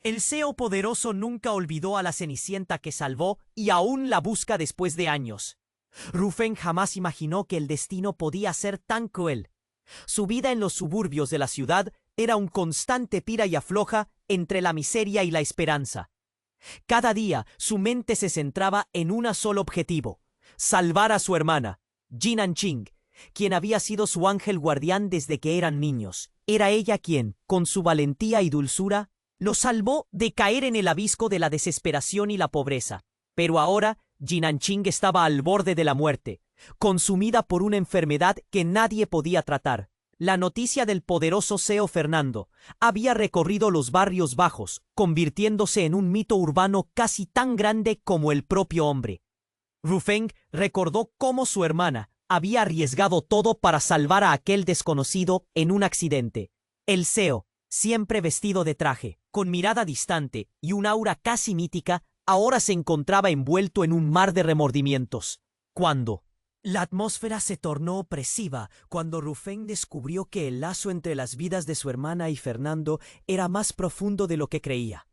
El CEO poderoso nunca olvidó a la Cenicienta que salvó y aún la busca después de años. Rufén jamás imaginó que el destino podía ser tan cruel. Su vida en los suburbios de la ciudad era un constante tira y afloja entre la miseria y la esperanza. Cada día su mente se centraba en un solo objetivo: salvar a su hermana, Jinan Qing, quien había sido su ángel guardián desde que eran niños. Era ella quien, con su valentía y dulzura, lo salvó de caer en el abismo de la desesperación y la pobreza. Pero ahora Jinan Qing estaba al borde de la muerte, consumida por una enfermedad que nadie podía tratar. La noticia del poderoso CEO Fernando había recorrido los barrios bajos, convirtiéndose en un mito urbano casi tan grande como el propio hombre. Rufén recordó cómo su hermana había arriesgado todo para salvar a aquel desconocido en un accidente. El CEO, siempre vestido de traje, con mirada distante y un aura casi mítica, ahora se encontraba envuelto en un mar de remordimientos. Cuando la atmósfera se tornó opresiva, cuando Rufén descubrió que el lazo entre las vidas de su hermana y Fernando era más profundo de lo que creía.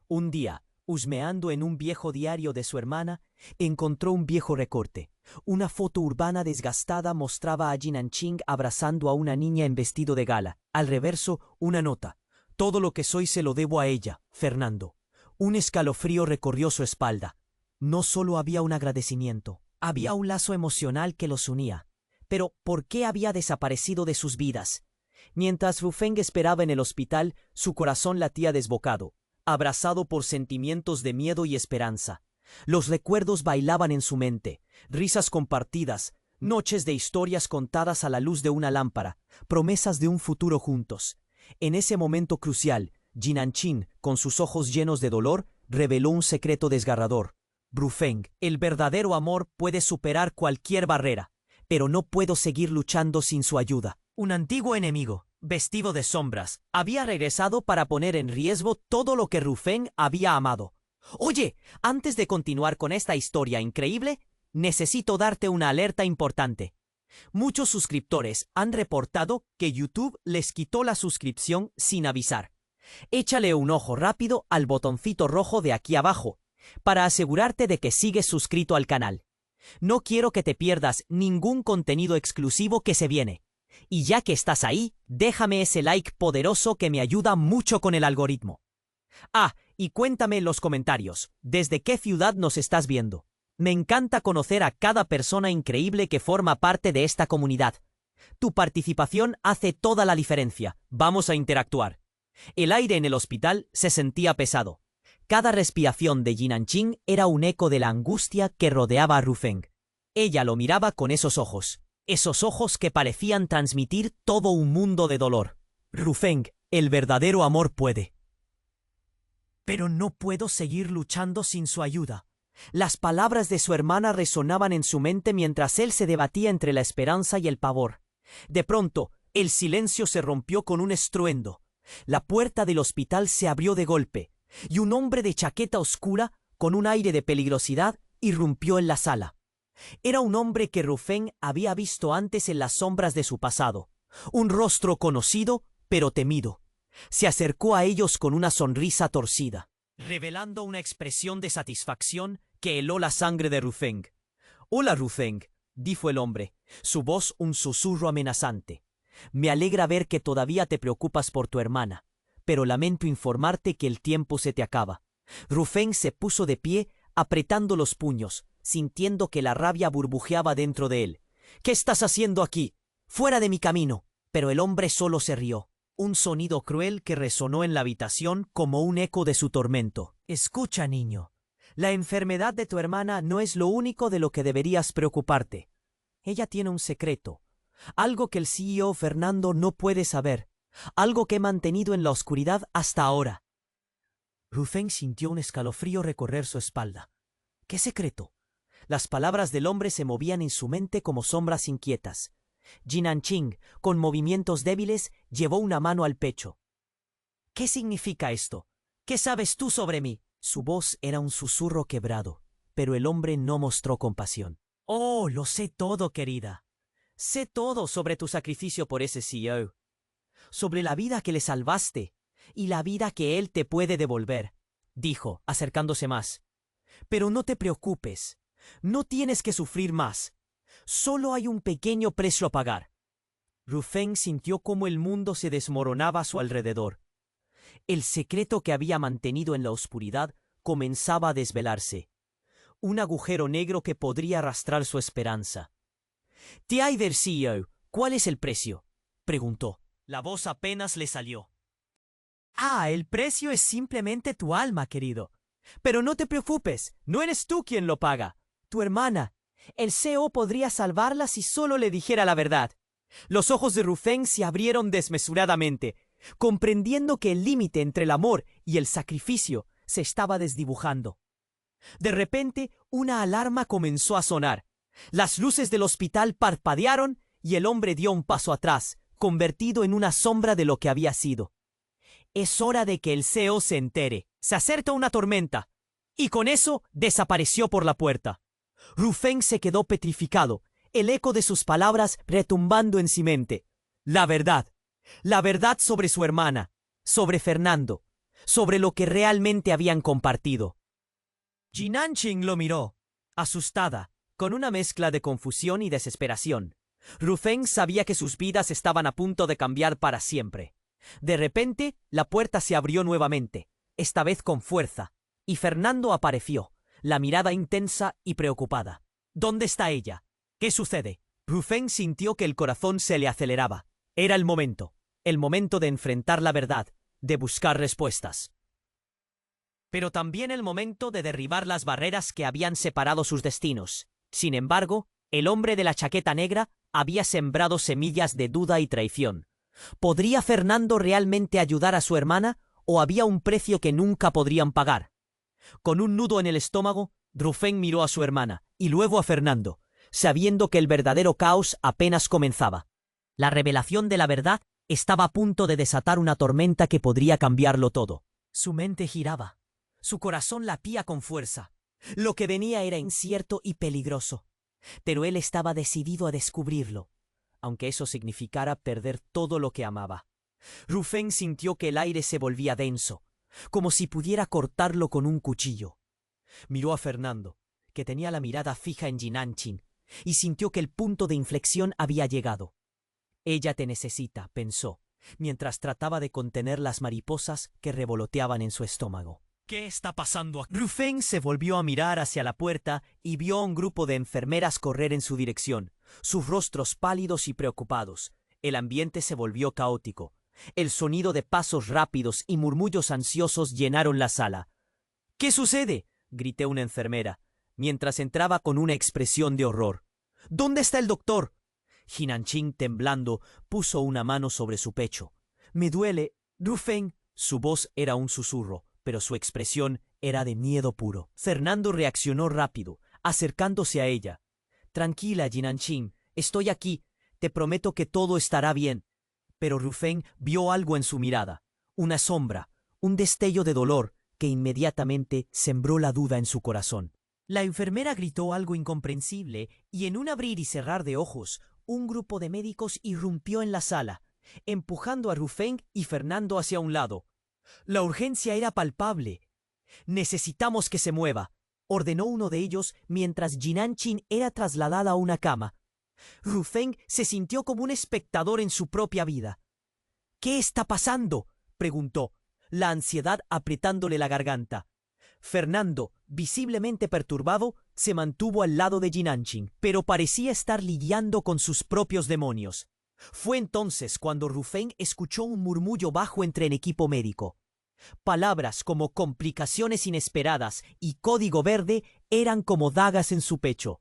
Un día, husmeando en un viejo diario de su hermana, encontró un viejo recorte. Una foto urbana desgastada mostraba a Jinan Qing abrazando a una niña en vestido de gala. Al reverso, una nota: «Todo lo que soy se lo debo a ella, Fernando». Un escalofrío recorrió su espalda. No solo había un agradecimiento, había un lazo emocional que los unía. Pero, ¿por qué había desaparecido de sus vidas? Mientras Rufén esperaba en el hospital, su corazón latía desbocado, abrazado por sentimientos de miedo y esperanza. Los recuerdos bailaban en su mente, risas compartidas, noches de historias contadas a la luz de una lámpara, promesas de un futuro juntos. En ese momento crucial, Jinan Qing, con sus ojos llenos de dolor, reveló un secreto desgarrador. «Rufén, el verdadero amor puede superar cualquier barrera, pero no puedo seguir luchando sin su ayuda». Un antiguo enemigo, vestido de sombras, había regresado para poner en riesgo todo lo que Rufén había amado. «Oye, antes de continuar con esta historia increíble, necesito darte una alerta importante. Muchos suscriptores han reportado que YouTube les quitó la suscripción sin avisar. Échale un ojo rápido al botoncito rojo de aquí abajo para asegurarte de que sigues suscrito al canal. No quiero que te pierdas ningún contenido exclusivo que se viene. Y ya que estás ahí, déjame ese like poderoso que me ayuda mucho con el algoritmo. Ah, y cuéntame en los comentarios, ¿desde qué ciudad nos estás viendo? Me encanta conocer a cada persona increíble que forma parte de esta comunidad. Tu participación hace toda la diferencia. Vamos a interactuar. El aire en el hospital se sentía pesado. Cada respiración de Jinan Qing era un eco de la angustia que rodeaba a Rufén. Ella lo miraba con esos ojos que parecían transmitir todo un mundo de dolor. «Rufén, el verdadero amor puede. Pero no puedo seguir luchando sin su ayuda». Las palabras de su hermana resonaban en su mente mientras él se debatía entre la esperanza y el pavor. De pronto, el silencio se rompió con un estruendo. La puerta del hospital se abrió de golpe, y un hombre de chaqueta oscura, con un aire de peligrosidad, irrumpió en la sala. Era un hombre que Rufén había visto antes en las sombras de su pasado. Un rostro conocido, pero temido. Se acercó a ellos con una sonrisa torcida, revelando una expresión de satisfacción que heló la sangre de Rufén. «Hola, Rufén», dijo el hombre, su voz un susurro amenazante. «Me alegra ver que todavía te preocupas por tu hermana, pero lamento informarte que el tiempo se te acaba». Rufén se puso de pie, apretando los puños, sintiendo que la rabia burbujeaba dentro de él. «¿Qué estás haciendo aquí? ¡Fuera de mi camino!». Pero el hombre solo se rió. Un sonido cruel que resonó en la habitación como un eco de su tormento. «Escucha, niño. La enfermedad de tu hermana no es lo único de lo que deberías preocuparte. Ella tiene un secreto. Algo que el CEO Fernando no puede saber. Algo que he mantenido en la oscuridad hasta ahora». Rufén sintió un escalofrío recorrer su espalda. «¿Qué secreto?». Las palabras del hombre se movían en su mente como sombras inquietas. Jinan Qing, con movimientos débiles, llevó una mano al pecho. «¿Qué significa esto? ¿Qué sabes tú sobre mí?». Su voz era un susurro quebrado, pero el hombre no mostró compasión. «Oh, lo sé todo, querida. Sé todo sobre tu sacrificio por ese CEO. Sobre la vida que le salvaste. y la vida que él te puede devolver, dijo, acercándose más. Pero no te preocupes, no tienes que sufrir más. Solo hay un pequeño precio a pagar. Rufén sintió cómo el mundo se desmoronaba a su alrededor. El secreto que había mantenido en la oscuridad comenzaba a desvelarse. Un agujero negro que podría arrastrar su esperanza. «Tiaider CEO, ¿cuál es el precio?», preguntó. La voz apenas le salió. «Ah, el precio es simplemente tu alma, querido. Pero no te preocupes, no eres tú quien lo paga. Tu hermana. El CEO podría salvarla si solo le dijera la verdad». Los ojos de Rufén se abrieron desmesuradamente, comprendiendo que el límite entre el amor y el sacrificio se estaba desdibujando. De repente, una alarma comenzó a sonar. Las luces del hospital parpadearon y el hombre dio un paso atrás, convertido en una sombra de lo que había sido. Es hora de que el CEO se entere. Se acerca una tormenta. Y con eso desapareció por la puerta. Rufén se quedó petrificado, el eco de sus palabras retumbando en su mente. La verdad sobre su hermana, sobre Fernando, sobre lo que realmente habían compartido. Jinanqing lo miró, asustada, con una mezcla de confusión y desesperación. Rufén sabía que sus vidas estaban a punto de cambiar para siempre. De repente, la puerta se abrió nuevamente, esta vez con fuerza, y Fernando apareció, la mirada intensa y preocupada. ¿Dónde está ella? ¿Qué sucede? Rufén sintió que el corazón se le aceleraba. Era el momento de enfrentar la verdad, de buscar respuestas. Pero también el momento de derribar las barreras que habían separado sus destinos. Sin embargo, el hombre de la chaqueta negra había sembrado semillas de duda y traición. ¿Podría Fernando realmente ayudar a su hermana o había un precio que nunca podrían pagar? Con un nudo en el estómago, Rufén miró a su hermana y luego a Fernando, sabiendo que el verdadero caos apenas comenzaba. La revelación de la verdad estaba a punto de desatar una tormenta que podría cambiarlo todo. Su mente giraba. Su corazón latía con fuerza. Lo que venía era incierto y peligroso. Pero él estaba decidido a descubrirlo, aunque eso significara perder todo lo que amaba. Rufén sintió que el aire se volvía denso, como si pudiera cortarlo con un cuchillo. Miró a Fernando, que tenía la mirada fija en Jinanqing, y sintió que el punto de inflexión había llegado. Ella te necesita, pensó, mientras trataba de contener las mariposas que revoloteaban en su estómago. ¿Qué está pasando aquí? Rufén se volvió a mirar hacia la puerta y vio a un grupo de enfermeras correr en su dirección, sus rostros pálidos y preocupados. El ambiente se volvió caótico. El sonido de pasos rápidos y murmullos ansiosos llenaron la sala. ¿Qué sucede?, grité una enfermera, mientras entraba con una expresión de horror. ¿Dónde está el doctor? Jinanqing, temblando, puso una mano sobre su pecho. Me duele, Rufén. Su voz era un susurro, pero su expresión era de miedo puro. Fernando reaccionó rápido, acercándose a ella. Tranquila, Jinanqing, estoy aquí. Te prometo que todo estará bien. Pero Rufén vio algo en su mirada, una sombra, un destello de dolor que inmediatamente sembró la duda en su corazón. La enfermera gritó algo incomprensible y en un abrir y cerrar de ojos, un grupo de médicos irrumpió en la sala, empujando a Rufén y Fernando hacia un lado. La urgencia era palpable. «Necesitamos que se mueva», ordenó uno de ellos mientras Jinanqing era trasladada a una cama. Rufén se sintió como un espectador en su propia vida. «¿Qué está pasando?», preguntó, la ansiedad apretándole la garganta. Fernando, visiblemente perturbado, se mantuvo al lado de Jinanqing, pero parecía estar lidiando con sus propios demonios. Fue entonces cuando Rufén escuchó un murmullo bajo entre el equipo médico. Palabras como complicaciones inesperadas y código verde eran como dagas en su pecho.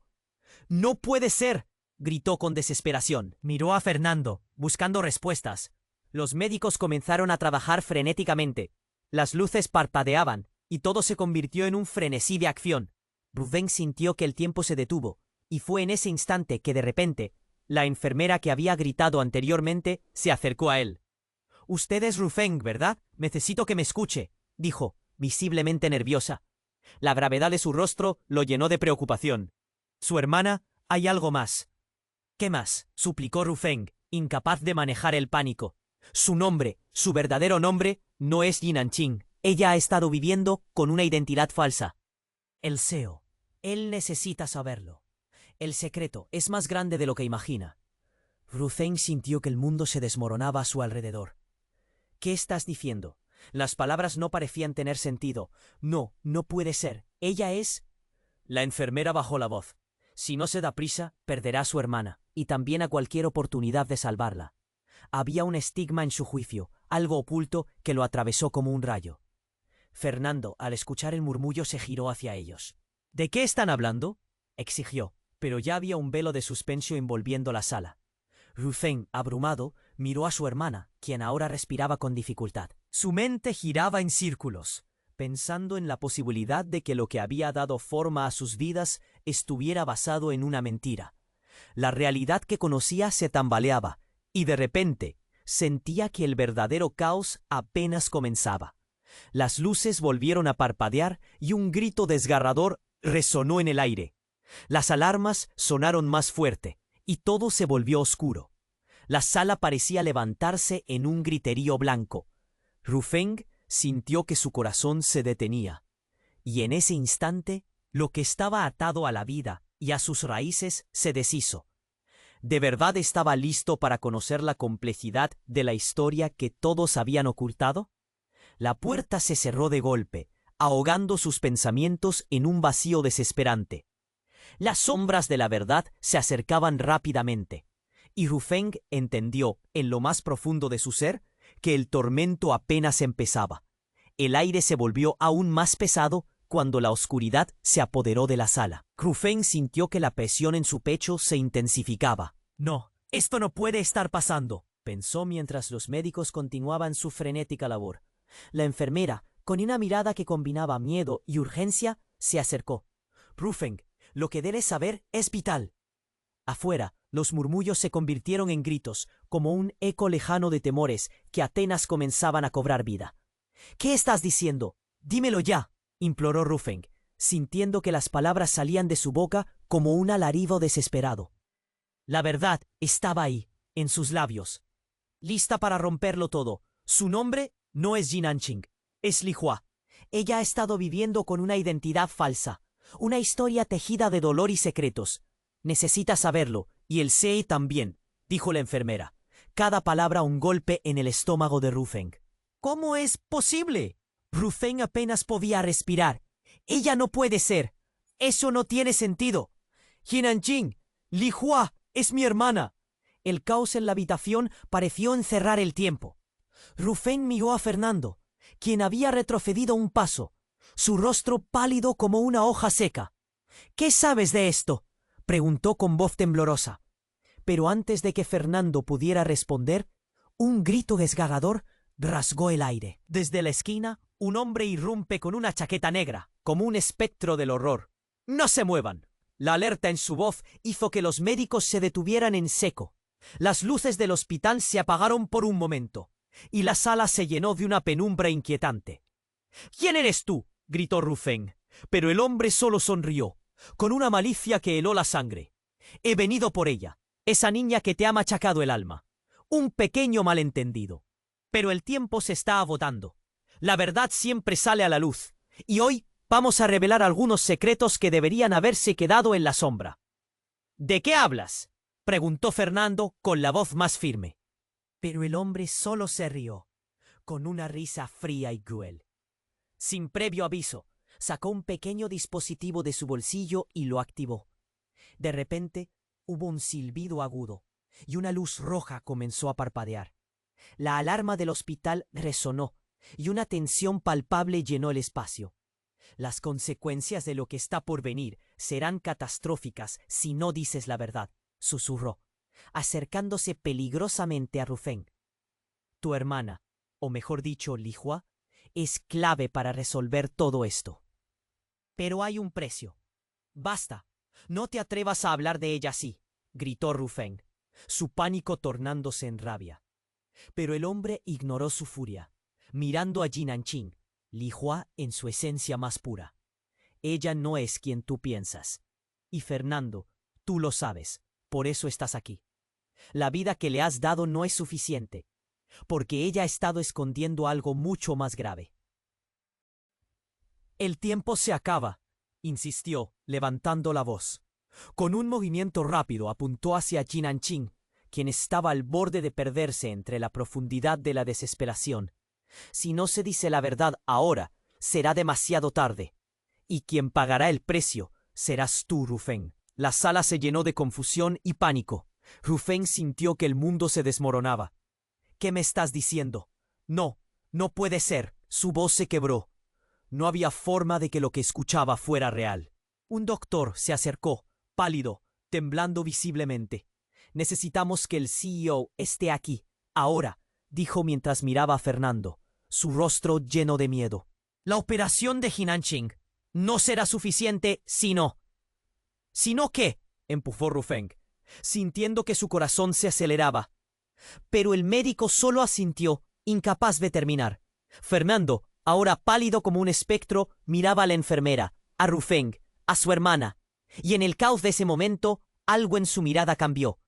«¡No puede ser!», gritó con desesperación. Miró a Fernando, buscando respuestas. Los médicos comenzaron a trabajar frenéticamente. Las luces parpadeaban y todo se convirtió en un frenesí de acción. Rufén sintió que el tiempo se detuvo, y fue en ese instante que de repente, la enfermera que había gritado anteriormente se acercó a él. «Usted es Rufén, ¿verdad? Necesito que me escuche», dijo, visiblemente nerviosa. La gravedad de su rostro lo llenó de preocupación. «Su hermana, hay algo más». «¿Qué más?», suplicó Rufén, incapaz de manejar el pánico. Su nombre, su verdadero nombre, no es Jinanqing. Ella ha estado viviendo con una identidad falsa. El CEO. Él necesita saberlo. El secreto es más grande de lo que imagina. Ru Feng sintió que el mundo se desmoronaba a su alrededor. ¿Qué estás diciendo? Las palabras no parecían tener sentido. No, no puede ser. Ella es... La enfermera bajó la voz. Si no se da prisa, perderá a su hermana, y también a cualquier oportunidad de salvarla. Había un estigma en su juicio, algo oculto que lo atravesó como un rayo. Fernando, al escuchar el murmullo, se giró hacia ellos. ¿De qué están hablando?, exigió, pero ya había un velo de suspenso envolviendo la sala. Ru Feng, abrumado, miró a su hermana, quien ahora respiraba con dificultad. Su mente giraba en círculos, pensando en la posibilidad de que lo que había dado forma a sus vidas estuviera basado en una mentira. La realidad que conocía se tambaleaba, y de repente sentía que el verdadero caos apenas comenzaba. Las luces volvieron a parpadear y un grito desgarrador resonó en el aire. Las alarmas sonaron más fuerte y todo se volvió oscuro. La sala parecía levantarse en un griterío blanco. Ru Feng sintió que su corazón se detenía. Y en ese instante, lo que estaba atado a la vida y a sus raíces se deshizo. ¿De verdad estaba listo para conocer la complejidad de la historia que todos habían ocultado? La puerta se cerró de golpe, ahogando sus pensamientos en un vacío desesperante. Las sombras de la verdad se acercaban rápidamente, y Ru Feng entendió, en lo más profundo de su ser, que el tormento apenas empezaba. El aire se volvió aún más pesado cuando la oscuridad se apoderó de la sala. Ru Feng sintió que la presión en su pecho se intensificaba. No, esto no puede estar pasando, pensó mientras los médicos continuaban su frenética labor. La enfermera, con una mirada que combinaba miedo y urgencia, se acercó. Ru Feng, lo que debes saber es vital. Afuera, los murmullos se convirtieron en gritos, como un eco lejano de temores que apenas comenzaban a cobrar vida. ¿Qué estás diciendo? Dímelo ya, imploró Ru Feng, sintiendo que las palabras salían de su boca como un alarido desesperado. La verdad estaba ahí, en sus labios, lista para romperlo todo. Su nombre no es Jinanqing, es Li Hua. Ella ha estado viviendo con una identidad falsa, una historia tejida de dolor y secretos. Necesita saberlo, y el CEI también, dijo la enfermera. Cada palabra un golpe en el estómago de Ru Feng. ¿Cómo es posible? Ru Feng apenas podía respirar. Ella no puede ser. Eso no tiene sentido. Jinanqing, Li Hua es mi hermana. El caos en la habitación pareció encerrar el tiempo. Ru Feng miró a Fernando, quien había retrocedido un paso, su rostro pálido como una hoja seca. ¿Qué sabes de esto?, preguntó con voz temblorosa. Pero antes de que Fernando pudiera responder, un grito desgarrador rasgó el aire. Desde la esquina, un hombre irrumpe con una chaqueta negra, como un espectro del horror. ¡No se muevan! La alerta en su voz hizo que los médicos se detuvieran en seco. Las luces del hospital se apagaron por un momento, y la sala se llenó de una penumbra inquietante. ¿Quién eres tú?, gritó Ru Feng, pero el hombre solo sonrió, con una malicia que heló la sangre. He venido por ella, esa niña que te ha machacado el alma. Un pequeño malentendido. Pero el tiempo se está agotando. La verdad siempre sale a la luz, y hoy vamos a revelar algunos secretos que deberían haberse quedado en la sombra. ¿De qué hablas?, preguntó Fernando con la voz más firme. Pero el hombre solo se rió, con una risa fría y cruel. Sin previo aviso, sacó un pequeño dispositivo de su bolsillo y lo activó. De repente, hubo un silbido agudo, y una luz roja comenzó a parpadear. La alarma del hospital resonó, y una tensión palpable llenó el espacio. Las consecuencias de lo que está por venir serán catastróficas si no dices la verdad, susurró, acercándose peligrosamente a Ru Feng. Tu hermana, o mejor dicho, Li Hua, es clave para resolver todo esto. Pero hay un precio. Basta, no te atrevas a hablar de ella así, gritó Ru Feng, su pánico tornándose en rabia. Pero el hombre ignoró su furia, mirando a Jinanqing, Li Hua en su esencia más pura. Ella no es quien tú piensas. Y Fernando, tú lo sabes, por eso estás aquí. La vida que le has dado no es suficiente. porque ella ha estado escondiendo algo mucho más grave. El tiempo se acaba, insistió, levantando la voz. Con un movimiento rápido apuntó hacia Jin Anqing, quien estaba al borde de perderse entre la profundidad de la desesperación. Si no se dice la verdad ahora, será demasiado tarde. Y quien pagará el precio serás tú, Ru Feng. La sala se llenó de confusión y pánico. Ru Feng sintió que el mundo se desmoronaba. ¿Qué me estás diciendo? No, no puede ser. Su voz se quebró. No había forma de que lo que escuchaba fuera real. Un doctor se acercó, pálido, temblando visiblemente. Necesitamos que el CEO esté aquí, ahora, dijo mientras miraba a Fernando, su rostro lleno de miedo. La operación de Jin Anqing no será suficiente si no. ¿Si no qué? Empujó Ru Feng, sintiendo que su corazón se aceleraba. Pero el médico solo asintió, incapaz de terminar. Fernando, ahora pálido como un espectro, miraba a la enfermera, a Ru Feng, a su hermana, y en el caos de ese momento, algo en su mirada cambió.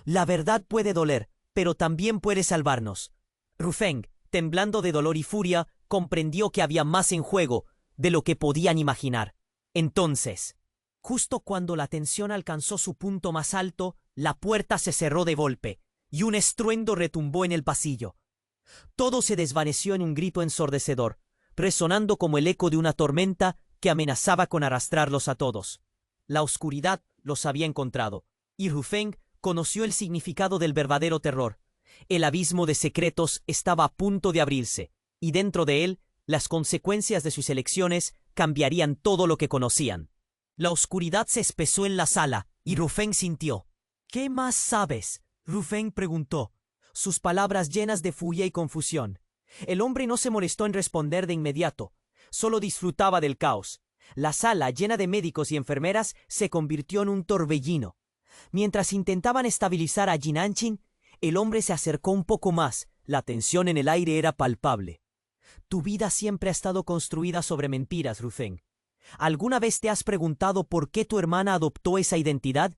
La verdad puede doler, pero también puede salvarnos. Ru Feng, temblando de dolor y furia, comprendió que había más en juego de lo que podían imaginar. Entonces, justo cuando la tensión alcanzó su punto más alto, la puerta se cerró de golpe, y un estruendo retumbó en el pasillo. Todo se desvaneció en un grito ensordecedor, resonando como el eco de una tormenta que amenazaba con arrastrarlos a todos. La oscuridad los había encontrado, y Ru Feng conoció el significado del verdadero terror. El abismo de secretos estaba a punto de abrirse, y dentro de él, las consecuencias de sus elecciones cambiarían todo lo que conocían. La oscuridad se espesó en la sala, y Ru Feng sintió. ¿Qué más sabes? Ru Feng preguntó, sus palabras llenas de furia y confusión. El hombre no se molestó en responder de inmediato, solo disfrutaba del caos. La sala, llena de médicos y enfermeras, se convirtió en un torbellino. Mientras intentaban estabilizar a Jin Anqing, el hombre se acercó un poco más. La tensión en el aire era palpable. Tu vida siempre ha estado construida sobre mentiras, Ru Feng. ¿Alguna vez te has preguntado por qué tu hermana adoptó esa identidad?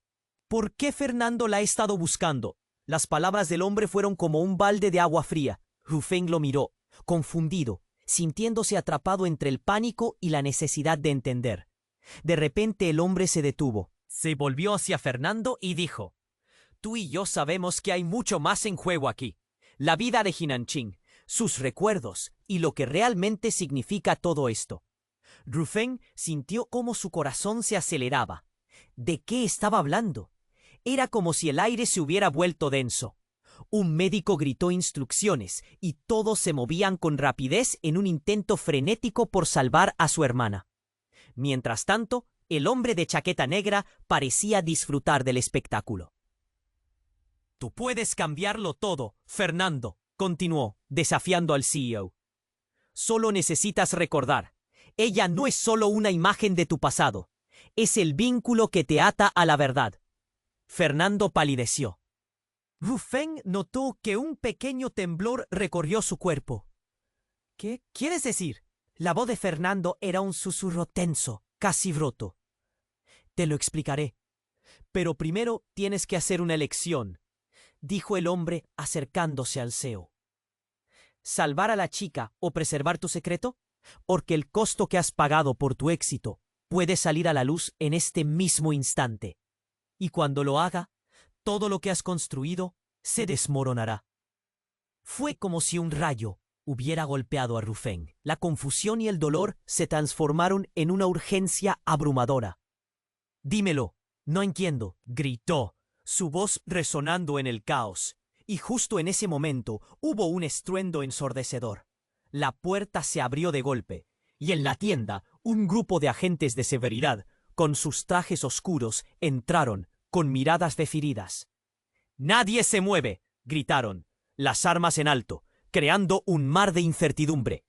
¿Por qué Fernando la ha estado buscando? Las palabras del hombre fueron como un balde de agua fría. Ru Feng lo miró, confundido, sintiéndose atrapado entre el pánico y la necesidad de entender. De repente el hombre se detuvo. Se volvió hacia Fernando y dijo: Tú y yo sabemos que hay mucho más en juego aquí. La vida de Jin Anqing, sus recuerdos y lo que realmente significa todo esto. Ru Feng sintió cómo su corazón se aceleraba. ¿De qué estaba hablando? Era como si el aire se hubiera vuelto denso. Un médico gritó instrucciones y todos se movían con rapidez en un intento frenético por salvar a su hermana. Mientras tanto, el hombre de chaqueta negra parecía disfrutar del espectáculo. Tú puedes cambiarlo todo, Fernando, continuó, desafiando al CEO. Solo necesitas recordar, ella no es solo una imagen de tu pasado, es el vínculo que te ata a la verdad. Fernando palideció. Ru Feng notó que un pequeño temblor recorrió su cuerpo. ¿Qué quieres decir? La voz de Fernando era un susurro tenso, casi roto. Te lo explicaré. Pero primero tienes que hacer una elección, dijo el hombre acercándose al CEO. ¿Salvar a la chica o preservar tu secreto? Porque el costo que has pagado por tu éxito puede salir a la luz en este mismo instante. Y cuando lo haga, todo lo que has construido se desmoronará. Fue como si un rayo hubiera golpeado a Ru Feng. La confusión y el dolor se transformaron en una urgencia abrumadora. Dímelo, no entiendo, gritó, su voz resonando en el caos. Y justo en ese momento hubo un estruendo ensordecedor. La puerta se abrió de golpe, y en la tienda un grupo de agentes de severidad, con sus trajes oscuros, entraron, con miradas decididas. «¡Nadie se mueve!», gritaron, las armas en alto, creando un mar de incertidumbre.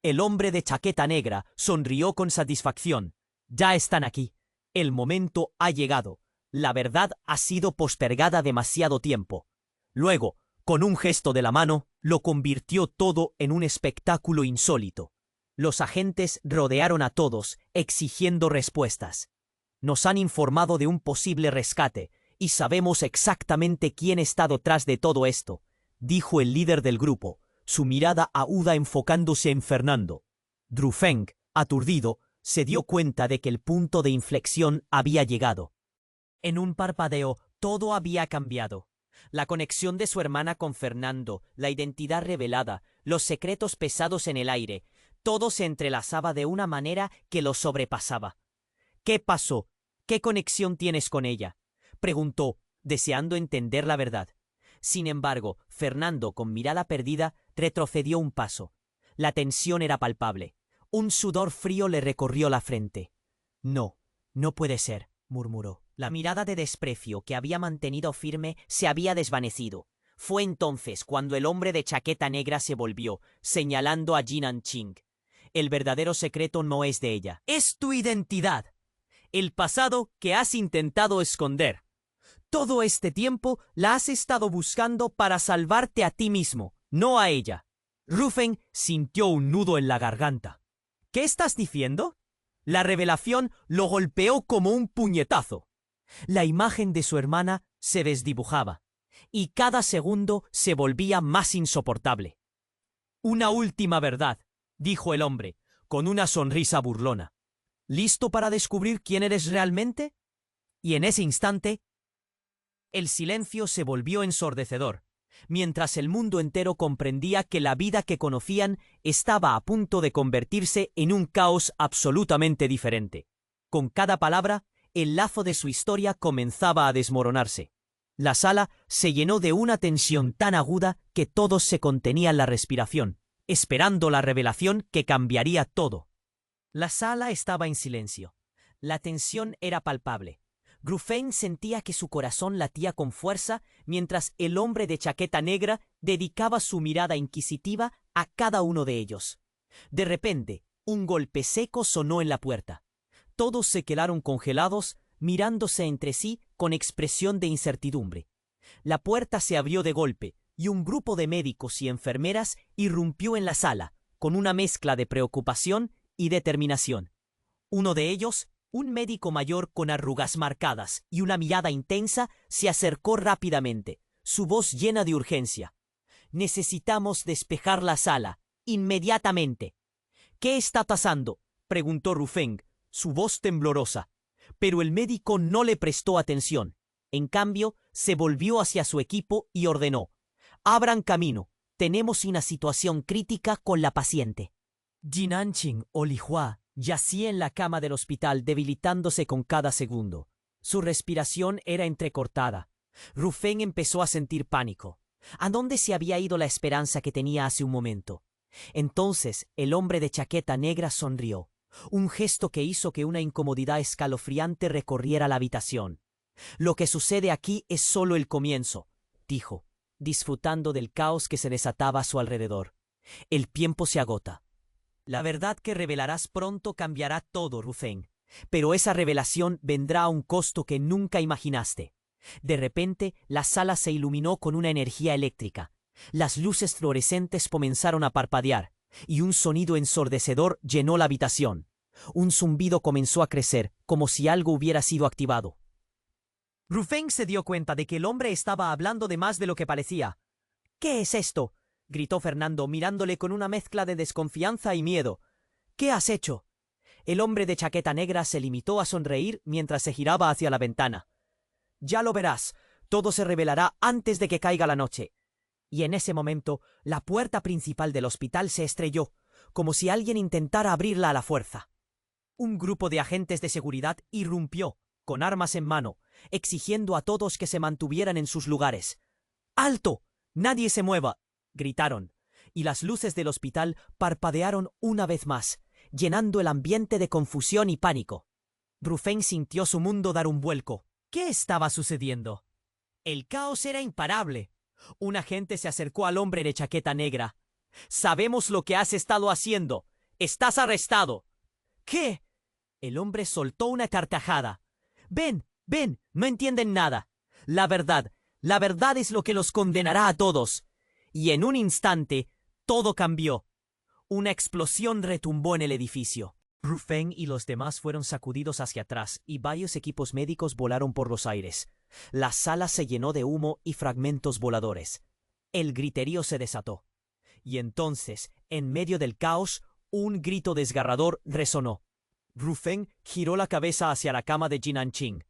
El hombre de chaqueta negra sonrió con satisfacción. «Ya están aquí. El momento ha llegado. La verdad ha sido postergada demasiado tiempo». Luego, con un gesto de la mano, lo convirtió todo en un espectáculo insólito. Los agentes rodearon a todos, exigiendo respuestas. Nos han informado de un posible rescate, y sabemos exactamente quién está detrás de todo esto, dijo el líder del grupo, su mirada aguda enfocándose en Fernando. Drufeng, aturdido, se dio cuenta de que el punto de inflexión había llegado. En un parpadeo, todo había cambiado. La conexión de su hermana con Fernando, la identidad revelada, los secretos pesados en el aire, todo se entrelazaba de una manera que lo sobrepasaba. ¿Qué pasó? ¿Qué conexión tienes con ella?, preguntó, deseando entender la verdad. Sin embargo, Fernando, con mirada perdida, retrocedió un paso. La tensión era palpable. Un sudor frío le recorrió la frente. No, no puede ser, murmuró. La mirada de desprecio que había mantenido firme se había desvanecido. Fue entonces cuando el hombre de chaqueta negra se volvió, señalando a Jinan Qing. El verdadero secreto no es de ella. Es tu identidad. El pasado que has intentado esconder. Todo este tiempo la has estado buscando para salvarte a ti mismo, no a ella. Rufen sintió un nudo en la garganta. ¿Qué estás diciendo? La revelación lo golpeó como un puñetazo. La imagen de su hermana se desdibujaba, y cada segundo se volvía más insoportable. Una última verdad, dijo el hombre, con una sonrisa burlona. ¿Listo para descubrir quién eres realmente? Y en ese instante, el silencio se volvió ensordecedor, mientras el mundo entero comprendía que la vida que conocían estaba a punto de convertirse en un caos absolutamente diferente. Con cada palabra, el lazo de su historia comenzaba a desmoronarse. La sala se llenó de una tensión tan aguda que todos se contenían la respiración, esperando la revelación que cambiaría todo. La sala estaba en silencio. La tensión era palpable. Rufen sentía que su corazón latía con fuerza mientras el hombre de chaqueta negra dedicaba su mirada inquisitiva a cada uno de ellos. De repente, un golpe seco sonó en la puerta. Todos se quedaron congelados, mirándose entre sí con expresión de incertidumbre. La puerta se abrió de golpe y un grupo de médicos y enfermeras irrumpió en la sala, con una mezcla de preocupación y determinación. Uno de ellos, un médico mayor con arrugas marcadas y una mirada intensa, se acercó rápidamente, su voz llena de urgencia. «Necesitamos despejar la sala, inmediatamente». «¿Qué está pasando?», preguntó Rufen, su voz temblorosa. Pero el médico no le prestó atención. En cambio, se volvió hacia su equipo y ordenó: «Abran camino. Tenemos una situación crítica con la paciente». Jinan Qing o Li Hua yacía en la cama del hospital, debilitándose con cada segundo. Su respiración era entrecortada. Rufen empezó a sentir pánico. ¿A dónde se había ido la esperanza que tenía hace un momento? Entonces el hombre de chaqueta negra sonrió, un gesto que hizo que una incomodidad escalofriante recorriera la habitación. «Lo que sucede aquí es solo el comienzo», dijo, disfrutando del caos que se desataba a su alrededor. «El tiempo se agota. La verdad que revelarás pronto cambiará todo, Rufen. Pero esa revelación vendrá a un costo que nunca imaginaste». De repente, la sala se iluminó con una energía eléctrica. Las luces fluorescentes comenzaron a parpadear, y un sonido ensordecedor llenó la habitación. Un zumbido comenzó a crecer, como si algo hubiera sido activado. Rufen se dio cuenta de que el hombre estaba hablando de más de lo que parecía. «¿Qué es esto?», gritó Fernando, mirándole con una mezcla de desconfianza y miedo. «¿Qué has hecho?». El hombre de chaqueta negra se limitó a sonreír mientras se giraba hacia la ventana. «Ya lo verás, todo se revelará antes de que caiga la noche». Y en ese momento, la puerta principal del hospital se estrelló, como si alguien intentara abrirla a la fuerza. Un grupo de agentes de seguridad irrumpió, con armas en mano, exigiendo a todos que se mantuvieran en sus lugares. «¡Alto! ¡Nadie se mueva!», gritaron, y las luces del hospital parpadearon una vez más, llenando el ambiente de confusión y pánico. Rufen sintió su mundo dar un vuelco. ¿Qué estaba sucediendo? El caos era imparable. Un agente se acercó al hombre de chaqueta negra. «Sabemos lo que has estado haciendo. Estás arrestado». «¿Qué?». El hombre soltó una carcajada. «Ven, ven, no entienden nada. La verdad es lo que los condenará a todos». Y en un instante, todo cambió. Una explosión retumbó en el edificio. Rufen y los demás fueron sacudidos hacia atrás y varios equipos médicos volaron por los aires. La sala se llenó de humo y fragmentos voladores. El griterío se desató. Y entonces, en medio del caos, un grito desgarrador resonó. Ru Feng giró la cabeza hacia la cama de Jinan-Qing.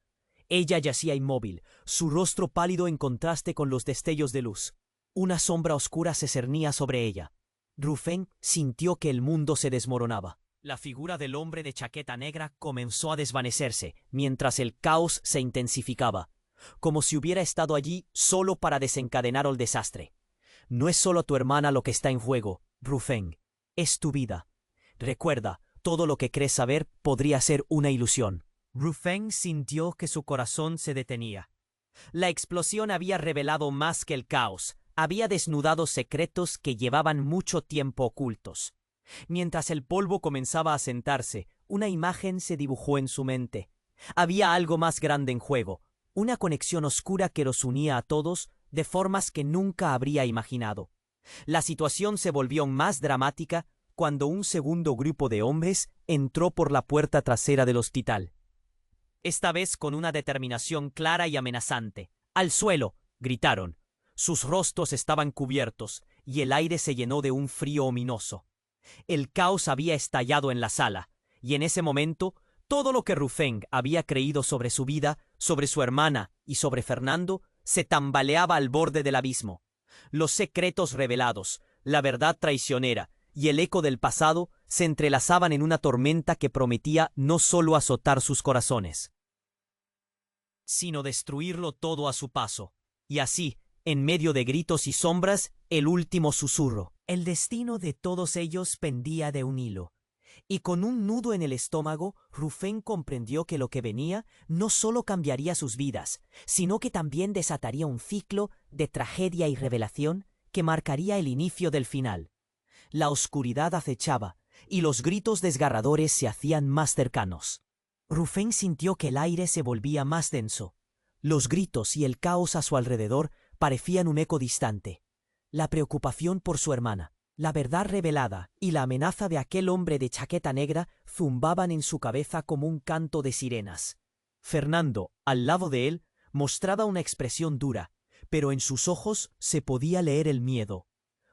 Ella yacía inmóvil, su rostro pálido en contraste con los destellos de luz. Una sombra oscura se cernía sobre ella. Ru Feng sintió que el mundo se desmoronaba. La figura del hombre de chaqueta negra comenzó a desvanecerse, mientras el caos se intensificaba, como si hubiera estado allí solo para desencadenar el desastre. No es solo tu hermana lo que está en juego, Ru Feng. Es tu vida. Recuerda, todo lo que crees saber podría ser una ilusión. Ru Feng sintió que su corazón se detenía. La explosión había revelado más que el caos. Había desnudado secretos que llevaban mucho tiempo ocultos. Mientras el polvo comenzaba a sentarse, una imagen se dibujó en su mente. Había algo más grande en juego, una conexión oscura que los unía a todos de formas que nunca habría imaginado. La situación se volvió más dramática cuando un segundo grupo de hombres entró por la puerta trasera del hospital. Esta vez con una determinación clara y amenazante. ¡Al suelo!, gritaron. Sus rostros estaban cubiertos y el aire se llenó de un frío ominoso. El caos había estallado en la sala, y en ese momento todo lo que Ru Feng había creído sobre su vida, sobre su hermana y sobre Fernando, se tambaleaba al borde del abismo. Los secretos revelados, la verdad traicionera y el eco del pasado se entrelazaban en una tormenta que prometía no solo azotar sus corazones, sino destruirlo todo a su paso. Y así, en medio de gritos y sombras, el último susurro. El destino de todos ellos pendía de un hilo. Y con un nudo en el estómago, Ru Feng comprendió que lo que venía no solo cambiaría sus vidas, sino que también desataría un ciclo de tragedia y revelación que marcaría el inicio del final. La oscuridad acechaba, y los gritos desgarradores se hacían más cercanos. Ru Feng sintió que el aire se volvía más denso. Los gritos y el caos a su alrededor parecían un eco distante. La preocupación por su hermana, la verdad revelada y la amenaza de aquel hombre de chaqueta negra zumbaban en su cabeza como un canto de sirenas. Fernando, al lado de él, mostraba una expresión dura, pero en sus ojos se podía leer el miedo.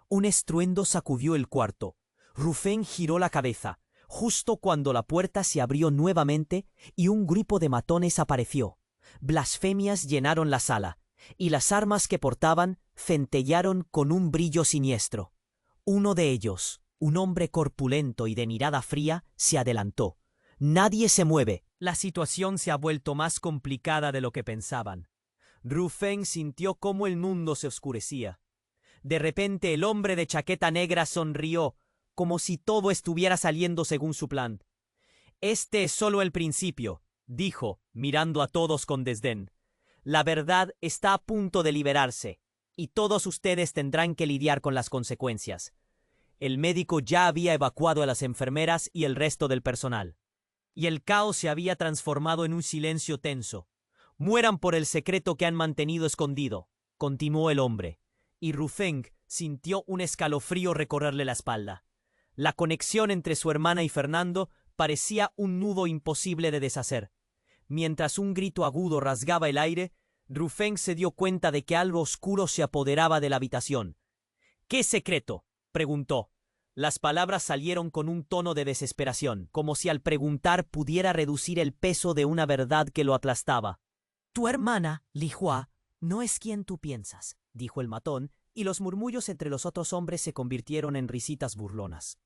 Un estruendo sacudió el cuarto. Ru Feng giró la cabeza, justo cuando la puerta se abrió nuevamente y un grupo de matones apareció. Blasfemias llenaron la sala, y las armas que portaban centellaron con un brillo siniestro. Uno de ellos, un hombre corpulento y de mirada fría, se adelantó. «Nadie se mueve». La situación se ha vuelto más complicada de lo que pensaban. Ru Feng sintió cómo el mundo se oscurecía. De repente el hombre de chaqueta negra sonrió, como si todo estuviera saliendo según su plan. «Este es solo el principio», dijo, mirando a todos con desdén. «La verdad está a punto de liberarse, y todos ustedes tendrán que lidiar con las consecuencias». El médico ya había evacuado a las enfermeras y el resto del personal. Y el caos se había transformado en un silencio tenso. «Mueran por el secreto que han mantenido escondido», continuó el hombre, y Ru Feng sintió un escalofrío recorrerle la espalda. La conexión entre su hermana y Fernando parecía un nudo imposible de deshacer. Mientras un grito agudo rasgaba el aire, Ru Feng se dio cuenta de que algo oscuro se apoderaba de la habitación. «¿Qué secreto?», preguntó. Las palabras salieron con un tono de desesperación, como si al preguntar pudiera reducir el peso de una verdad que lo aplastaba. «Tu hermana, Li Hua, no es quien tú piensas», dijo el matón, y los murmullos entre los otros hombres se convirtieron en risitas burlonas.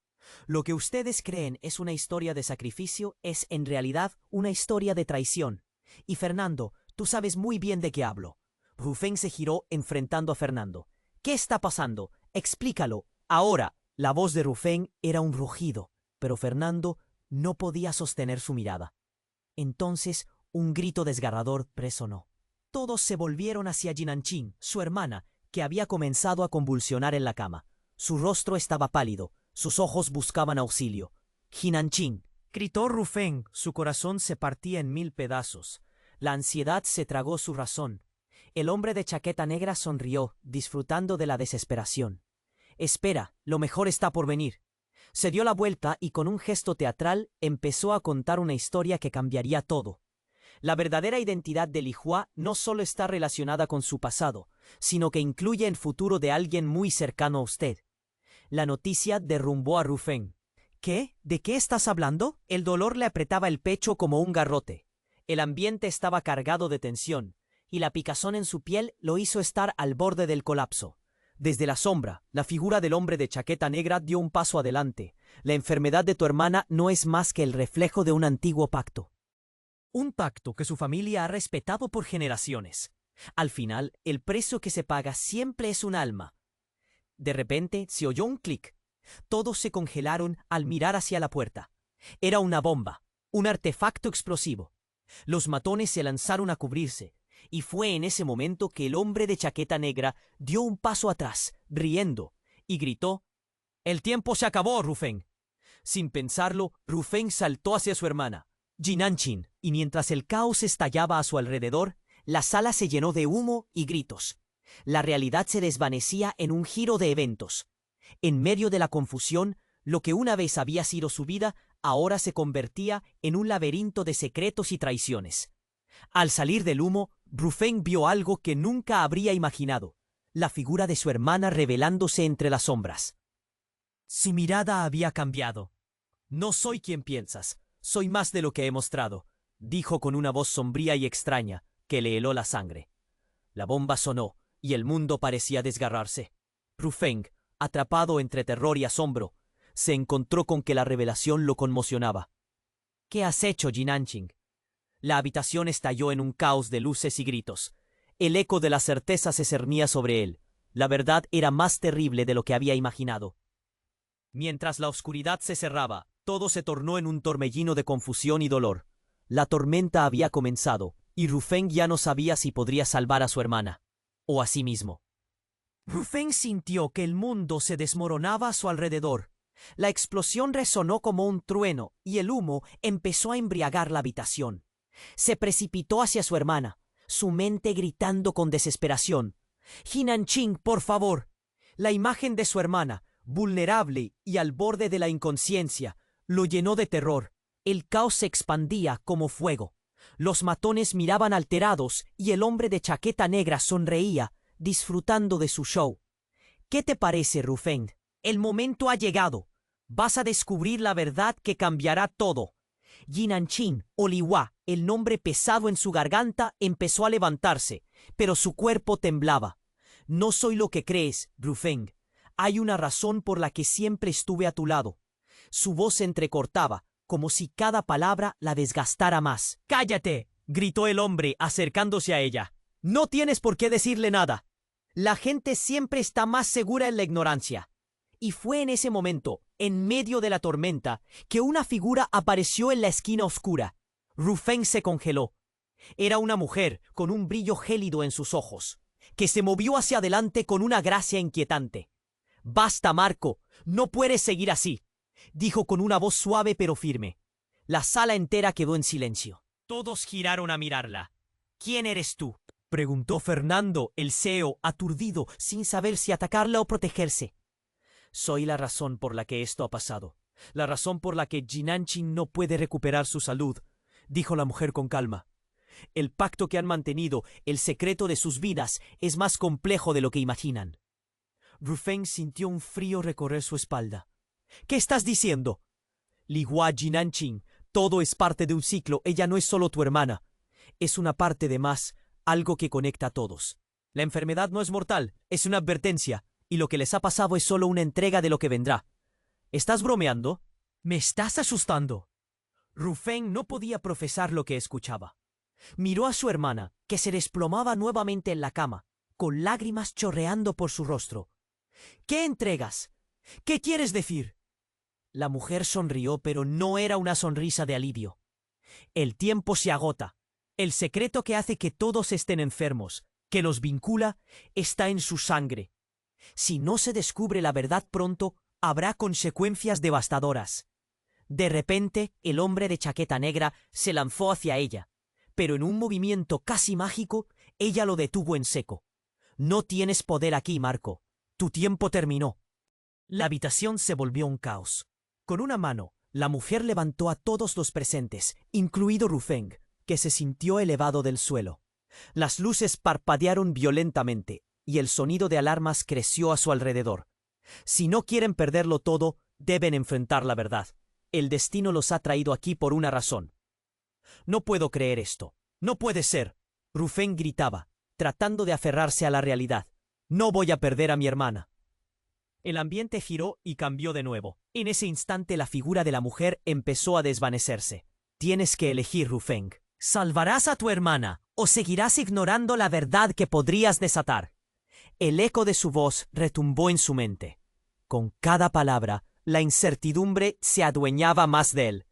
«Lo que ustedes creen es una historia de sacrificio es en realidad una historia de traición. Y Fernando, tú sabes muy bien de qué hablo». Ru Feng se giró enfrentando a Fernando. «¿Qué está pasando? Explícalo, ahora». La voz de Ru Feng era un rugido, pero Fernando no podía sostener su mirada. Entonces un grito desgarrador resonó. Todos se volvieron hacia Jinan-Qing, su hermana, que había comenzado a convulsionar en la cama. Su rostro estaba pálido, sus ojos buscaban auxilio. «Jinan-Qing», gritó Ru Feng, su corazón se partía en 1000 pedazos. La ansiedad se tragó su razón. El hombre de chaqueta negra sonrió, disfrutando de la desesperación. «Espera, lo mejor está por venir». Se dio la vuelta y con un gesto teatral empezó a contar una historia que cambiaría todo. La verdadera identidad de Li Hua no solo está relacionada con su pasado, sino que incluye el futuro de alguien muy cercano a usted. La noticia derrumbó a Ru Feng. ¿Qué? ¿De qué estás hablando? El dolor le apretaba el pecho como un garrote. El ambiente estaba cargado de tensión, y la picazón en su piel lo hizo estar al borde del colapso. Desde la sombra, la figura del hombre de chaqueta negra dio un paso adelante. La enfermedad de tu hermana no es más que el reflejo de un antiguo pacto. Un pacto que su familia ha respetado por generaciones. Al final, el precio que se paga siempre es un alma. De repente, se oyó un clic. Todos se congelaron al mirar hacia la puerta. Era una bomba, un artefacto explosivo. Los matones se lanzaron a cubrirse, y fue en ese momento que el hombre de chaqueta negra dio un paso atrás, riendo, y gritó: «¡El tiempo se acabó, Ru Feng!». Sin pensarlo, Ru Feng saltó hacia su hermana, Jinanchin, y mientras el caos estallaba a su alrededor, la sala se llenó de humo y gritos. La realidad se desvanecía en un giro de eventos. En medio de la confusión, lo que una vez había sido su vida, ahora se convertía en un laberinto de secretos y traiciones. Al salir del humo, Ru Feng vio algo que nunca habría imaginado: la figura de su hermana revelándose entre las sombras. Su mirada había cambiado. «No soy quien piensas, soy más de lo que he mostrado», dijo con una voz sombría y extraña que le heló la sangre. La bomba sonó, y el mundo parecía desgarrarse. Ru Feng, atrapado entre terror y asombro, se encontró con que la revelación lo conmocionaba. «¿Qué has hecho, Jinanchin?». La habitación estalló en un caos de luces y gritos. El eco de la certeza se cernía sobre él. La verdad era más terrible de lo que había imaginado. Mientras la oscuridad se cerraba, todo se tornó en un torbellino de confusión y dolor. La tormenta había comenzado, y Ru Feng ya no sabía si podría salvar a su hermana, o a sí mismo. Ru Feng sintió que el mundo se desmoronaba a su alrededor. La explosión resonó como un trueno, y el humo empezó a embriagar la habitación. Se precipitó hacia su hermana, su mente gritando con desesperación: «Jinanchin, por favor». La imagen de su hermana, vulnerable y al borde de la inconsciencia, lo llenó de terror. El caos se expandía como fuego. Los matones miraban alterados y el hombre de chaqueta negra sonreía, disfrutando de su show. «¿Qué te parece, Ru Feng? El momento ha llegado. Vas a descubrir la verdad que cambiará todo». Jinanchin, o Li Hua, el nombre pesado en su garganta, empezó a levantarse, pero su cuerpo temblaba. «No soy lo que crees, Ru Feng. Hay una razón por la que siempre estuve a tu lado». Su voz se entrecortaba, como si cada palabra la desgastara más. «¡Cállate!», gritó el hombre acercándose a ella. «No tienes por qué decirle nada. La gente siempre está más segura en la ignorancia». Y fue en ese momento, en medio de la tormenta, que una figura apareció en la esquina oscura. Ru Feng se congeló. Era una mujer con un brillo gélido en sus ojos, que se movió hacia adelante con una gracia inquietante. «Basta, Marco, no puedes seguir así», dijo con una voz suave pero firme. La sala entera quedó en silencio. Todos giraron a mirarla. «¿Quién eres tú?», preguntó Fernando, el CEO, aturdido, sin saber si atacarla o protegerse. «Soy la razón por la que esto ha pasado. La razón por la que Jinanchin no puede recuperar su salud», dijo la mujer con calma. «El pacto que han mantenido, el secreto de sus vidas, es más complejo de lo que imaginan». Ru Feng sintió un frío recorrer su espalda. «¿Qué estás diciendo?». «Li Hua, Jinanchin, todo es parte de un ciclo. Ella no es solo tu hermana. Es una parte de más, algo que conecta a todos. La enfermedad no es mortal, es una advertencia, y lo que les ha pasado es solo una entrega de lo que vendrá». «¿Estás bromeando?». «Me estás asustando». Ru Feng no podía profesar lo que escuchaba. Miró a su hermana, que se desplomaba nuevamente en la cama, con lágrimas chorreando por su rostro. «¿Qué entregas? ¿Qué quieres decir?». La mujer sonrió, pero no era una sonrisa de alivio. «El tiempo se agota. El secreto que hace que todos estén enfermos, que los vincula, está en su sangre. Si no se descubre la verdad pronto, habrá consecuencias devastadoras». De repente, el hombre de chaqueta negra se lanzó hacia ella, pero en un movimiento casi mágico, ella lo detuvo en seco. «No tienes poder aquí, Marco. Tu tiempo terminó». La habitación se volvió un caos. Con una mano, la mujer levantó a todos los presentes, incluido Ru Feng. que se sintió elevado del suelo. Las luces parpadearon violentamente y el sonido de alarmas creció a su alrededor. Si no quieren perderlo todo, deben enfrentar la verdad. El destino los ha traído aquí por una razón. No puedo creer esto. No puede ser. Rufen gritaba, tratando de aferrarse a la realidad. No voy a perder a mi hermana. El ambiente giró y cambió de nuevo. En ese instante la figura de la mujer empezó a desvanecerse. Tienes que elegir, Rufeng. ¿Salvarás a tu hermana o seguirás ignorando la verdad que podrías desatar? El eco de su voz retumbó en su mente. Con cada palabra, la incertidumbre se adueñaba más de él.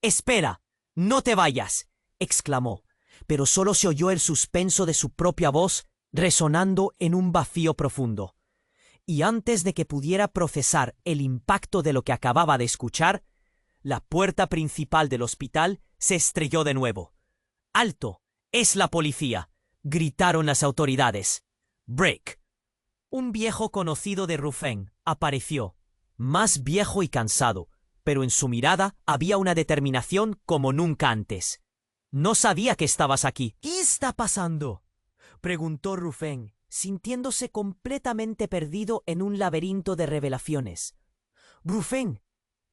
«¡Espera! ¡No te vayas!», exclamó, pero solo se oyó el suspenso de su propia voz resonando en un vacío profundo. Y antes de que pudiera procesar el impacto de lo que acababa de escuchar, la puerta principal del hospital se estrelló de nuevo. «¡Alto! ¡Es la policía!», gritaron las autoridades. «Break». Un viejo conocido de Rufen apareció, más viejo y cansado, pero en su mirada había una determinación como nunca antes. «No sabía que estabas aquí». «¿Qué está pasando?», preguntó Rufen, sintiéndose completamente perdido en un laberinto de revelaciones. «Rufen,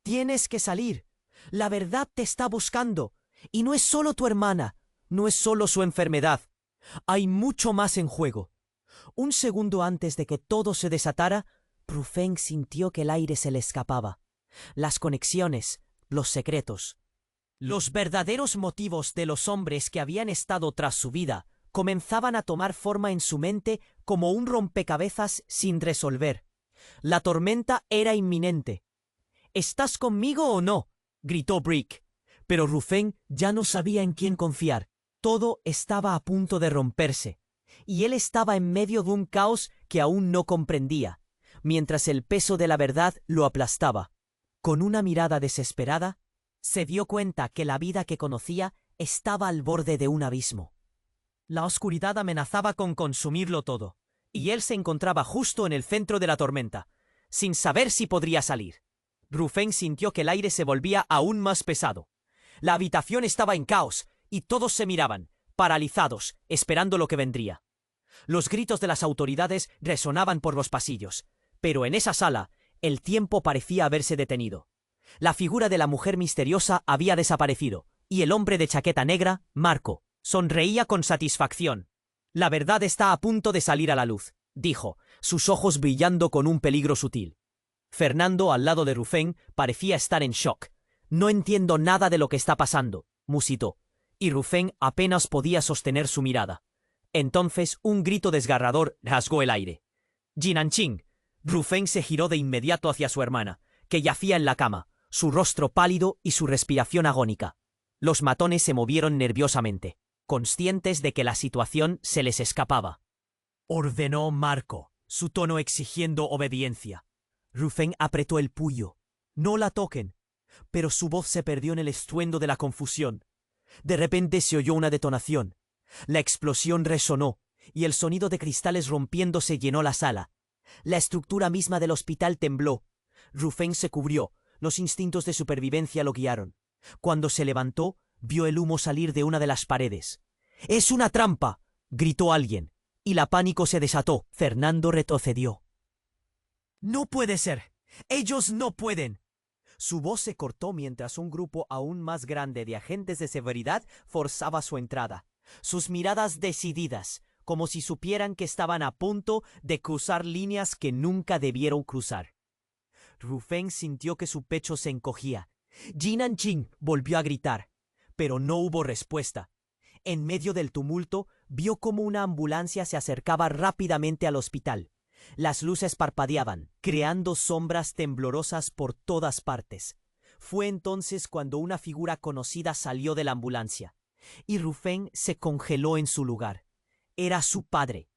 tienes que salir. La verdad te está buscando. Y no es solo tu hermana, no es solo su enfermedad. Hay mucho más en juego». Un segundo antes de que todo se desatara, Rufen sintió que el aire se le escapaba. Las conexiones, los secretos, los verdaderos motivos de los hombres que habían estado tras su vida comenzaban a tomar forma en su mente como un rompecabezas sin resolver. La tormenta era inminente. «¿Estás conmigo o no?», gritó Brick. Pero Rufen ya no sabía en quién confiar. Todo estaba a punto de romperse, y él estaba en medio de un caos que aún no comprendía, mientras el peso de la verdad lo aplastaba. Con una mirada desesperada, se dio cuenta que la vida que conocía estaba al borde de un abismo. La oscuridad amenazaba con consumirlo todo, y él se encontraba justo en el centro de la tormenta, sin saber si podría salir. Rufen sintió que el aire se volvía aún más pesado. La habitación estaba en caos, y todos se miraban, paralizados, esperando lo que vendría. Los gritos de las autoridades resonaban por los pasillos, pero en esa sala el tiempo parecía haberse detenido. La figura de la mujer misteriosa había desaparecido, y el hombre de chaqueta negra, Marco, sonreía con satisfacción. «La verdad está a punto de salir a la luz», dijo, sus ojos brillando con un peligro sutil. Fernando, al lado de Rufen, parecía estar en shock. «No entiendo nada de lo que está pasando», musitó, y Rufen apenas podía sostener su mirada. Entonces un grito desgarrador rasgó el aire. «Jinanching». Rufen se giró de inmediato hacia su hermana, que yacía en la cama, su rostro pálido y su respiración agónica. Los matones se movieron nerviosamente, conscientes de que la situación se les escapaba. Ordenó Marco, su tono exigiendo obediencia. Rufen apretó el puño. «No la toquen». Pero su voz se perdió en el estruendo de la confusión. De repente se oyó una detonación. La explosión resonó, y el sonido de cristales rompiéndose llenó la sala. La estructura misma del hospital tembló. Rufen se cubrió, los instintos de supervivencia lo guiaron. Cuando se levantó, vio el humo salir de una de las paredes. «¡Es una trampa!», gritó alguien, y la pánico se desató. Fernando retrocedió. «¡No puede ser! ¡Ellos no pueden!». Su voz se cortó mientras un grupo aún más grande de agentes de seguridad forzaba su entrada, sus miradas decididas, como si supieran que estaban a punto de cruzar líneas que nunca debieron cruzar. Rufen sintió que su pecho se encogía. Jinanching volvió a gritar, pero no hubo respuesta. En medio del tumulto, vio cómo una ambulancia se acercaba rápidamente al hospital. Las luces parpadeaban, creando sombras temblorosas por todas partes. Fue entonces cuando una figura conocida salió de la ambulancia, y Rufen se congeló en su lugar. Era su padre,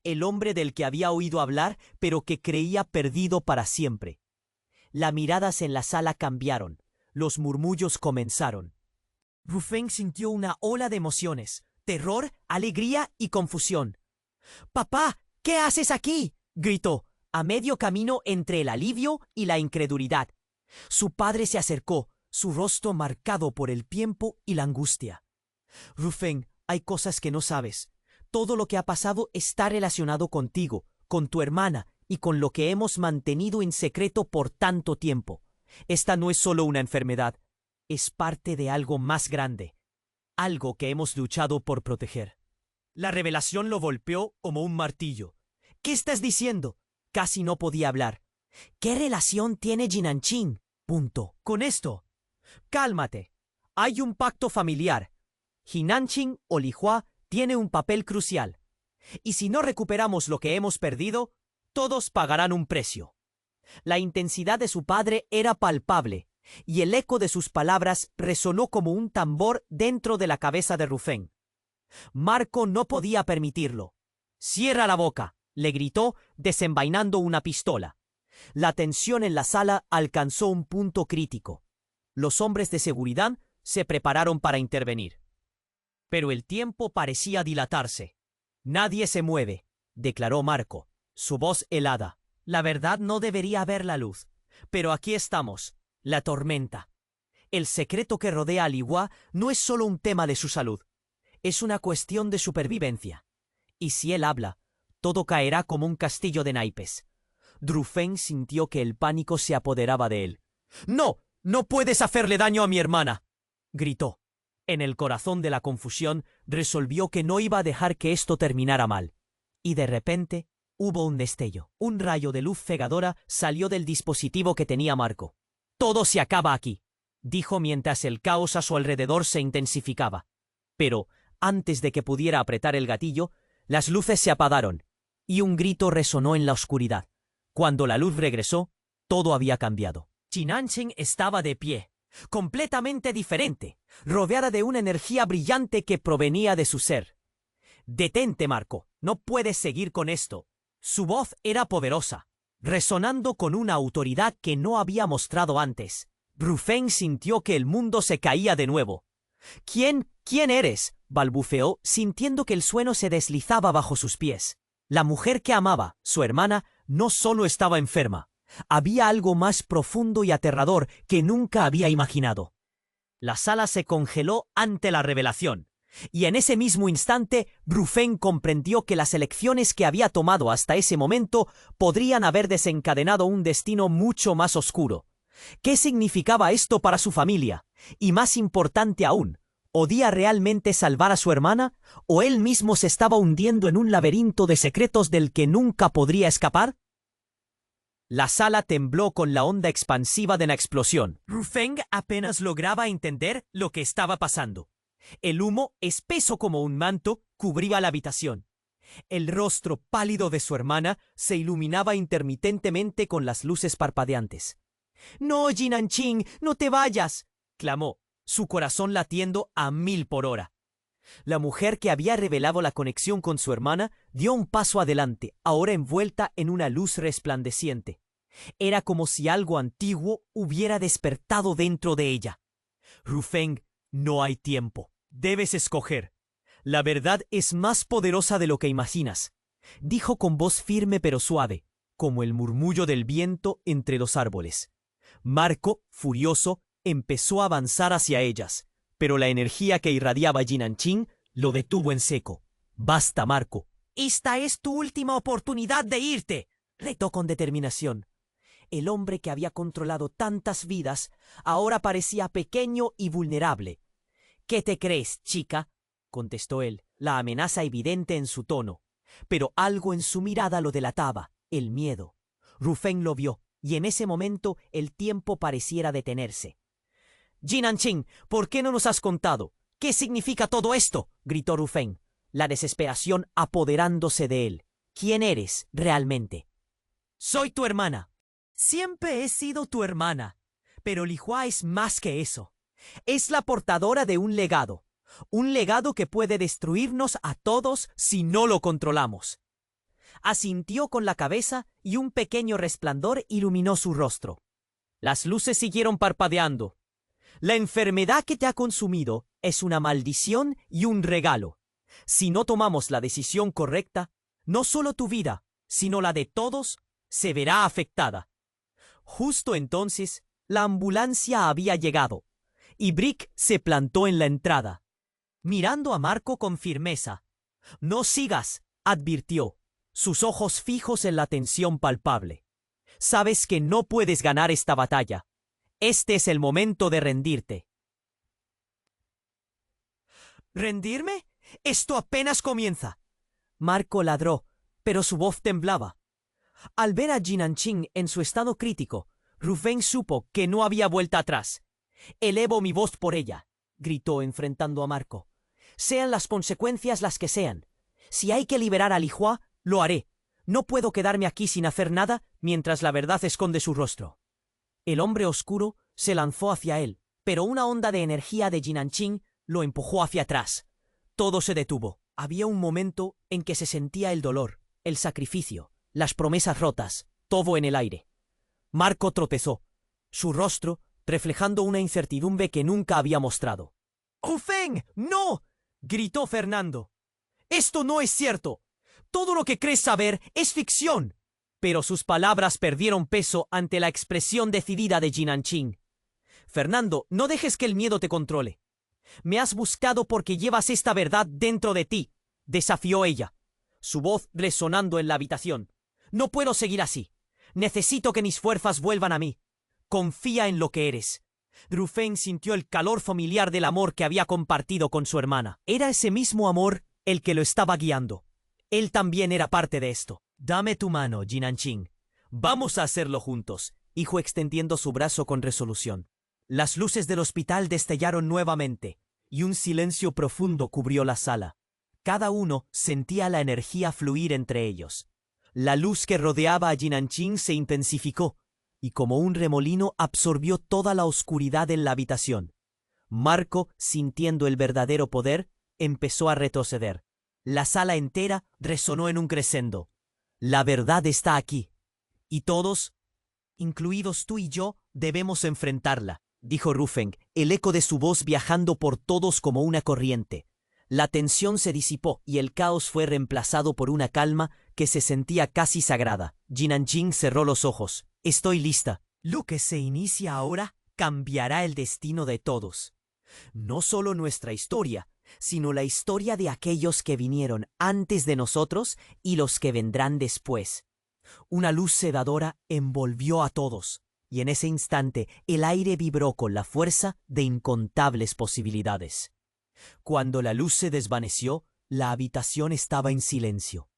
el hombre del que había oído hablar, pero que creía perdido para siempre. Las miradas en la sala cambiaron, los murmullos comenzaron. Rufen sintió una ola de emociones, terror, alegría y confusión. «¡Papá! ¿Qué haces aquí?», gritó, a medio camino entre el alivio y la incredulidad. Su padre se acercó, su rostro marcado por el tiempo y la angustia. Rufén, hay cosas que no sabes. Todo lo que ha pasado está relacionado contigo, con tu hermana y con lo que hemos mantenido en secreto por tanto tiempo. Esta no es solo una enfermedad, es parte de algo más grande, algo que hemos luchado por proteger. La revelación lo golpeó como un martillo. ¿Qué estás diciendo? Casi no podía hablar. ¿Qué relación tiene Jinanqing? Punto. Con esto. Cálmate. Hay un pacto familiar. Jinanqing o Lihua tiene un papel crucial. Y si no recuperamos lo que hemos perdido, todos pagarán un precio. La intensidad de su padre era palpable, y el eco de sus palabras resonó como un tambor dentro de la cabeza de Rufén. Marco no podía permitirlo. «¡Cierra la boca!», le gritó, desenvainando una pistola. La tensión en la sala alcanzó un punto crítico. Los hombres de seguridad se prepararon para intervenir. Pero el tiempo parecía dilatarse. «Nadie se mueve», declaró Marco, su voz helada. «La verdad no debería ver la luz. Pero aquí estamos, la tormenta. El secreto que rodea a Lihua no es solo un tema de su salud. Es una cuestión de supervivencia. Y si él habla, todo caerá como un castillo de naipes». Rufén sintió que el pánico se apoderaba de él. «¡No! ¡No puedes hacerle daño a mi hermana!», gritó. En el corazón de la confusión, resolvió que no iba a dejar que esto terminara mal. Y de repente, hubo un destello. Un rayo de luz cegadora salió del dispositivo que tenía Marco. «Todo se acaba aquí», dijo mientras el caos a su alrededor se intensificaba. Pero, antes de que pudiera apretar el gatillo, las luces se apagaron, y un grito resonó en la oscuridad. Cuando la luz regresó, todo había cambiado. Jinanqing estaba de pie, completamente diferente, rodeada de una energía brillante que provenía de su ser. «Detente, Marco, no puedes seguir con esto». Su voz era poderosa, resonando con una autoridad que no había mostrado antes. Rufén sintió que el mundo se caía de nuevo. «¿Quién eres?», balbuceó, sintiendo que el suelo se deslizaba bajo sus pies. La mujer que amaba, su hermana, no solo estaba enferma. Había algo más profundo y aterrador que nunca había imaginado. La sala se congeló ante la revelación, y en ese mismo instante Rufén comprendió que las elecciones que había tomado hasta ese momento podrían haber desencadenado un destino mucho más oscuro. ¿Qué significaba esto para su familia? Y más importante aún, ¿podía realmente salvar a su hermana? ¿O él mismo se estaba hundiendo en un laberinto de secretos del que nunca podría escapar? La sala tembló con la onda expansiva de la explosión. Rufén apenas lograba entender lo que estaba pasando. El humo, espeso como un manto, cubría la habitación. El rostro pálido de su hermana se iluminaba intermitentemente con las luces parpadeantes. «¡No, Jinanqing, no te vayas!», clamó, su corazón latiendo a 1000 por hora. La mujer que había revelado la conexión con su hermana dio un paso adelante, ahora envuelta en una luz resplandeciente. Era como si algo antiguo hubiera despertado dentro de ella. «Rufén, no hay tiempo. Debes escoger. La verdad es más poderosa de lo que imaginas», dijo con voz firme pero suave, como el murmullo del viento entre los árboles. Marco, furioso, empezó a avanzar hacia ellas, pero la energía que irradiaba Jinanqing lo detuvo en seco. «Basta, Marco. Esta es tu última oportunidad de irte», retó con determinación. El hombre que había controlado tantas vidas ahora parecía pequeño y vulnerable. «¿Qué te crees, chica?», contestó él, la amenaza evidente en su tono. Pero algo en su mirada lo delataba, el miedo. Rufén lo vio, y en ese momento el tiempo pareciera detenerse. «Jinanqing, ¿por qué no nos has contado? ¿Qué significa todo esto?», gritó Rufén, la desesperación apoderándose de él. «¿Quién eres realmente?». «Soy tu hermana». «Siempre he sido tu hermana, pero Lihua es más que eso. Es la portadora de un legado que puede destruirnos a todos si no lo controlamos». Asintió con la cabeza y un pequeño resplandor iluminó su rostro. Las luces siguieron parpadeando. «La enfermedad que te ha consumido es una maldición y un regalo. Si no tomamos la decisión correcta, no solo tu vida, sino la de todos, se verá afectada». Justo entonces, la ambulancia había llegado, y Brick se plantó en la entrada. mirando a Marco con firmeza. No sigas, advirtió, sus ojos fijos en la tensión palpable. Sabes que no puedes ganar esta batalla. Este es el momento de rendirte. ¿Rendirme? Esto apenas comienza. Marco ladró, pero su voz temblaba. Al ver a Jinanqing en su estado crítico, Ru Feng supo que no había vuelta atrás. Elevo mi voz por ella, gritó enfrentando a Marco. Sean las consecuencias las que sean. Si hay que liberar a Li Hua, lo haré. No puedo quedarme aquí sin hacer nada mientras la verdad esconde su rostro. El hombre oscuro se lanzó hacia él, pero una onda de energía de Jinanqing lo empujó hacia atrás. Todo se detuvo. Había un momento en que se sentía el dolor, el sacrificio, las promesas rotas, todo en el aire. Marco tropezó, su rostro reflejando una incertidumbre que nunca había mostrado. ¡Ru Feng, no!, gritó Fernando. ¡Esto no es cierto! Todo lo que crees saber es ficción. Pero sus palabras perdieron peso ante la expresión decidida de Jinanqing. Fernando, no dejes que el miedo te controle. Me has buscado porque llevas esta verdad dentro de ti, desafió ella, su voz resonando en la habitación. No puedo seguir así. Necesito que mis fuerzas vuelvan a mí. Confía en lo que eres. Ru Feng sintió el calor familiar del amor que había compartido con su hermana. Era ese mismo amor el que lo estaba guiando. Él también era parte de esto. Dame tu mano, Jinanqing. Vamos a hacerlo juntos, dijo extendiendo su brazo con resolución. Las luces del hospital destellaron nuevamente, y un silencio profundo cubrió la sala. Cada uno sentía la energía fluir entre ellos. La luz que rodeaba a Jinanqing se intensificó, y como un remolino absorbió toda la oscuridad en la habitación. Marco, sintiendo el verdadero poder, empezó a retroceder. La sala entera resonó en un crescendo. La verdad está aquí. Y todos, incluidos tú y yo, debemos enfrentarla, dijo Ru Feng, el eco de su voz viajando por todos como una corriente. La tensión se disipó y el caos fue reemplazado por una calma que se sentía casi sagrada. Jinanqing cerró los ojos. Estoy lista. Lo que se inicia ahora cambiará el destino de todos. No solo nuestra historia, sino la historia de aquellos que vinieron antes de nosotros y los que vendrán después. Una luz sedadora envolvió a todos, y en ese instante el aire vibró con la fuerza de incontables posibilidades. Cuando la luz se desvaneció, la habitación estaba en silencio.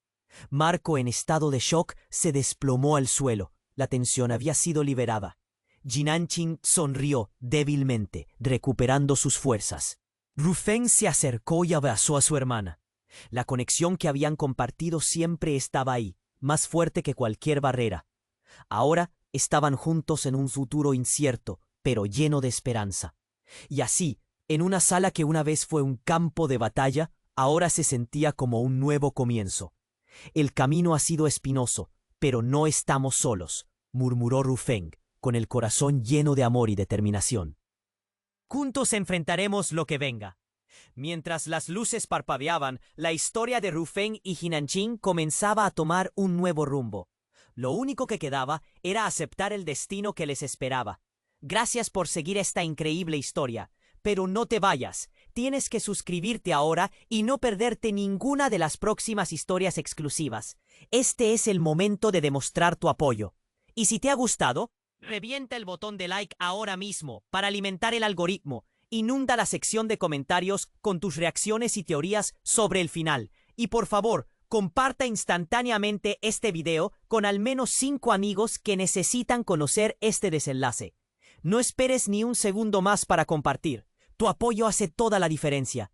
Marco, en estado de shock, se desplomó al suelo. La tensión había sido liberada. Jinanqing sonrió débilmente, recuperando sus fuerzas. Ru Feng se acercó y abrazó a su hermana. La conexión que habían compartido siempre estaba ahí, más fuerte que cualquier barrera. Ahora estaban juntos en un futuro incierto, pero lleno de esperanza. Y así, en una sala que una vez fue un campo de batalla, ahora se sentía como un nuevo comienzo. El camino ha sido espinoso, pero no estamos solos, murmuró Ru Feng, con el corazón lleno de amor y determinación. Juntos enfrentaremos lo que venga. Mientras las luces parpadeaban, la historia de Ru Feng y Jinanqing comenzaba a tomar un nuevo rumbo. Lo único que quedaba era aceptar el destino que les esperaba. Gracias por seguir esta increíble historia. Pero no te vayas, tienes que suscribirte ahora y no perderte ninguna de las próximas historias exclusivas. Este es el momento de demostrar tu apoyo. Y si te ha gustado, revienta el botón de like ahora mismo para alimentar el algoritmo. Inunda la sección de comentarios con tus reacciones y teorías sobre el final. Y por favor, comparta instantáneamente este video con al menos 5 amigos que necesitan conocer este desenlace. No esperes ni un segundo más para compartir. Tu apoyo hace toda la diferencia.